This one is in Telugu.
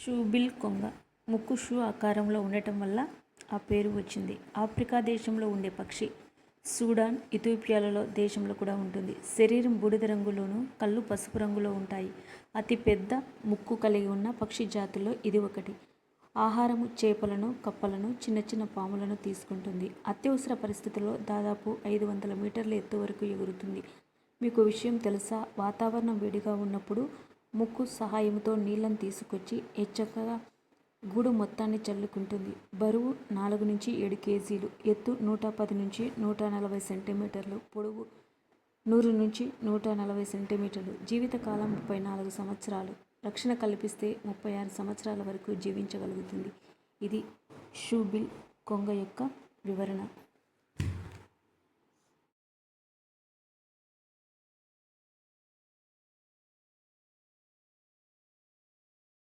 షూబిల్ కొంగ ముక్కు షూ ఆకారంలో ఉండటం వల్ల ఆ పేరు వచ్చింది. ఆఫ్రికా దేశంలో ఉండే పక్షి. సూడాన్, ఇథియోపియాలలో దేశంలో కూడా ఉంటుంది. శరీరం బూడిద రంగులోను, కళ్ళు పసుపు రంగులో ఉంటాయి. అతి పెద్ద ముక్కు కలిగి ఉన్న పక్షి జాతుల్లో ఇది ఒకటి. ఆహారము చేపలను, కప్పలను, చిన్న చిన్న పాములను తీసుకుంటుంది. అత్యవసర పరిస్థితుల్లో దాదాపు 500 మీటర్ల ఎత్తు వరకు ఎగురుతుంది. మీకు విషయం తెలుసా? వాతావరణం వేడిగా ఉన్నప్పుడు ముక్కు సహాయంతో నీళ్లను తీసుకొచ్చి చక్కగా గూడు మొత్తాన్ని చల్లుకుంటుంది. బరువు 4 నుంచి 7 కేజీలు, ఎత్తు 110 నుంచి 140 సెంటీమీటర్లు, పొడవు 100 నుంచి 140 సెంటీమీటర్లు. జీవితకాలం 34 సంవత్సరాలు. రక్షణ కల్పిస్తే 36 సంవత్సరాల వరకు జీవించగలుగుతుంది. ఇది షూబిల్ కొంగ యొక్క వివరణ.